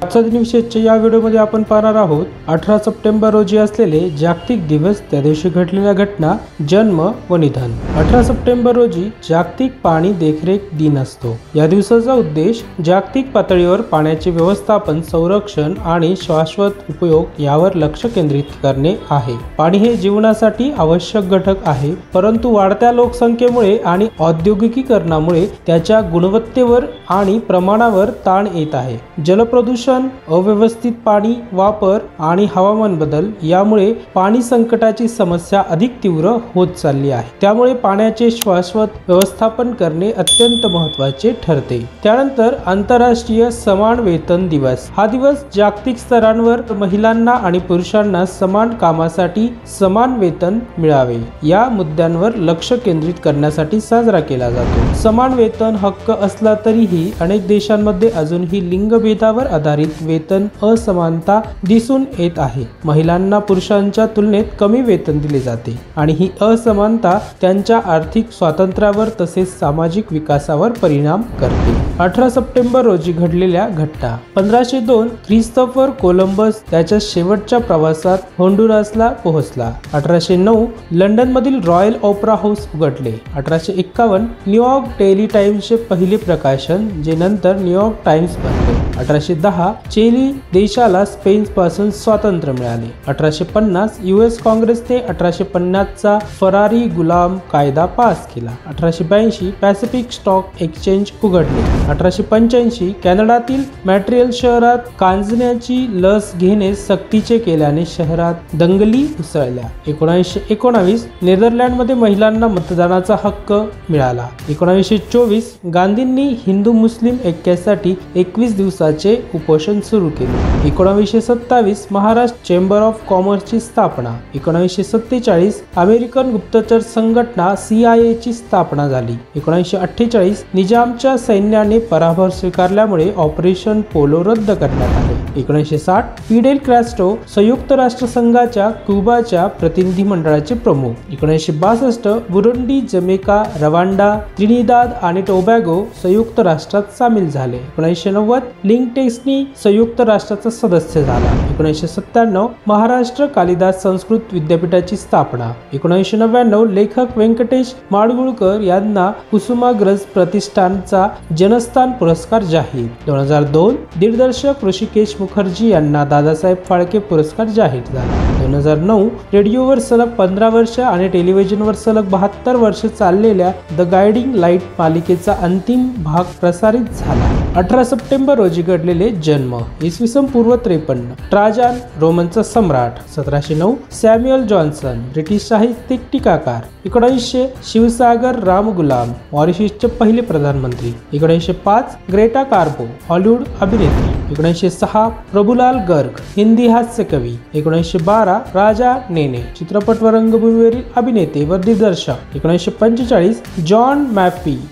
आजचा दिनविशेषच्या या व्हिडिओमध्ये आपण पाहणार आहोत 18 सप्टेंबर रोजी असलेले जागतिक दिवस, त्या दिवशी घडलेल्या घटना, जन्म व निधन। 18 सप्टेंबर रोजी जागतिक पाणी देखरेख दिन असतो। या दिवसाचा उद्देश जागतिक पातळीवर पाण्याचे व्यवस्थापन, संरक्षण आणि शाश्वत उपयोग यावर लक्ष केंद्रित करणे आहे। पाणी हे जीवनासाठी आवश्यक घटक आहे, परंतु वाढत्या लोकसंख्येमुळे आणि औद्योगिकीकरणामुळे त्याच्या गुणवत्तेवर आणि प्रमाणावर ताण येत आहे। जलप्रदूषण, अव्यवस्थित पाणी वापर आणि हवामान बदल यामुळे पाणी संकटाची समस्या अधिक तीव्र होत चालली आहे। त्यामुळे पाण्याचे शाश्वत व्यवस्थापन करणे अत्यंत महत्त्वाचे ठरते। त्यानंतर आंतरराष्ट्रीय समान वेतन दिवस। हा दिवस जागतिक स्तरावर महिलांना आणि पुरुषांना समान कामासाठी समान वेतन मिळावे या मुद्द्यांवर लक्ष केंद्रित करण्यासाठी साजरा केला जातो। समान वेतन हक्क असला तरीही अनेक देशांमध्ये अजूनही लिंगभेदावर आधारित वेतन असमानता दिसून येत आहे। महिलांना पुरुषांच्या तुलनेत कमी वेतन दिले जाते आणि ही असमानता त्यांच्या आर्थिक स्वातंत्र्यावर तसेच सामाजिक विकासावर परिणाम करते। 18 सप्टेंबर रोजी घडलेल्या घटना। 1502 ख्रिस्तोफर कोलंबस त्याच्या शेवटच्या प्रवासात होंडुरासला पोहोचला। 1809 लंडन मधील रॉयल ओपेरा हाऊस उघडले। 1851 न्यूयॉर्क डेली टाइम्सचे पहिले प्रकाशन, जे नंतर न्यूयॉर्क टाइम्स बनले। 1810 चिली देशाला स्पेन पासून स्वातंत्र्य मिळाले। 1850 US काँग्रेसने 1850 चा फरारी गुलाम कायदा पास केला। 1882 पॅसिफिक स्टॉक एक्सचेंज उघडले। 1885 कॅनडातील मॉन्ट्रियल शहरात कांजण्याची लस घेणे सक्तीचे केल्याने शहरात दंगली उसळल्या। 1919 नेदरलँडमध्ये महिलांना मतदानाचा हक्क मिळाला। 1924 गांधींनी हिंदू मुस्लिम ऐक्यासाठी 21 दिवसाचे उपोषण सुरू केले। 1927 महाराष्ट्र चेंबर ऑफ कॉमर्सची स्थापना। 1947 अमेरिकन गुप्तचर संघटना CIA ची स्थापना झाली। 1948 निजामच्या सैन्याने पराभव स्वीकारल्यामुळे ऑपरेशन पोलो रद्द करण्यात आले। 1960 फिडेल कॅस्ट्रो संयुक्त राष्ट्र संघाच्या क्युबाच्या प्रतिनिधी मंडळाचे प्रमुख। 1962 बुरुंडी, जमैका, रवांडा, त्रिनिदाद आणि टोबॅगो संयुक्त राष्ट्रात सामील झाले। 1990 लिंकटेस्नी संयुक्त राष्ट्राचा सदस्य झाला। 1997 महाराष्ट्र कालिदास संस्कृत विद्यापीठाची स्थापना। 1999 लेखक व्यंकटेश माडगुळकर यांना कुसुमाग्रज प्रतिष्ठानचा जनस्थान पुरस्कार जाहीर। 2002 दिग्दर्शक ऋषिकेश मुखर्जी यांना दादासाहेब फाळके पुरस्कार जाहीर झाला। 2009 रेडिओवर सलग 15 वर्ष आणि टेलिव्हिजनवर सलग 72 वर्ष चाललेल्या द गायडिंग लाईट मालिकेचा अंतिम भाग प्रसारित झाला। 18 सप्टेंबर रोजी घडलेले जन्म। इसवी सन पूर्व 53 ट्राजन रोमनचा सम्राट। 1709 सॅम्युअल जॉन्सन ब्रिटिश साहित्यिक टीकाकार। 1900 शिवसागर रामगुलाम मॉरिशसचे पहिले प्रधानमंत्री। 1905 ग्रेटा कार्बो हॉलिवूड अभिनेत्री। 1906 प्रभुलाल गर्ग हिंदी हास्य कवी। 1912 राजा नेने चित्रपट व रंगभूमीवरील अभिनेते व दिग्दर्शक। 1945 जॉन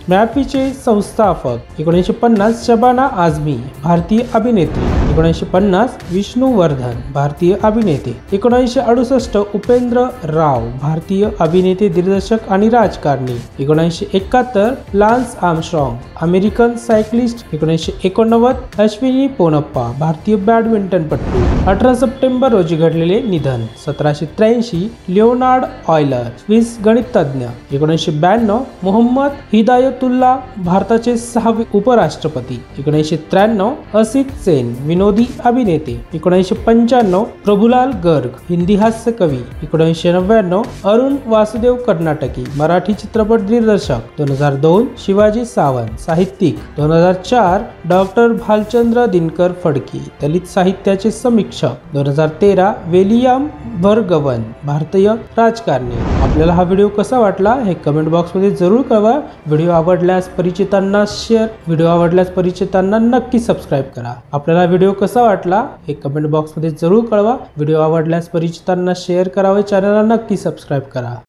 मॅफीचे संस्थापक। 1950 शबाना आझमी भारतीय अभिनेत्री। 1950 विष्णुवर्धन भारतीय अभिनेते। 1968 उपेंद्र राव भारतीय अभिनेते, दिग्दर्शक आणि राजकारणी। 1971 Lance Armstrong American cyclist. 1989 Ashwini Ponnappa भारतीय बॅडमिंटनपटू। 18 सप्टेंबर रोजी घडलेले निधन। 1783 लिओनार्ड ऑयलर स्विस गणितज्ञ। 1992 मोहम्मद हिदायतुल्ला भारताचे 6वे उपराष्ट्रपती। 1993 असित सेन विनोदी अभिनेते। 1995 प्रभुलाल गर्ग हिंदी हास्य कवी। 1999 अरुण वासुदेव कर्नाटकी मराठी चित्रपट दिग्दर्शक। 2002 शिवाजी सावंत साहित्यिक। 2004 डॉक्टर भालचंद्र दिनकर फडके दलित साहित्याचे समीक्षक। 2013 विलियम भरगवन भारतीय राजकारणी। आपल्याला हा व्हिडिओ कसा वाटला हे कमेंट बॉक्स मध्ये जरूर कळवा। व्हिडिओ आवडल्यास परिचितांना शेअर, व्हिडिओ आवडल्यास परिचितांना नक्की सबस्क्राइब करा। आपल्याला व्हिडिओ कसा वाटला हे कमेंट बॉक्स मध्ये जरूर कळवा। व्हिडिओ आवडल्यास परिचितांना शेअर करा व चॅनलला नक्की सबस्क्राइब करा।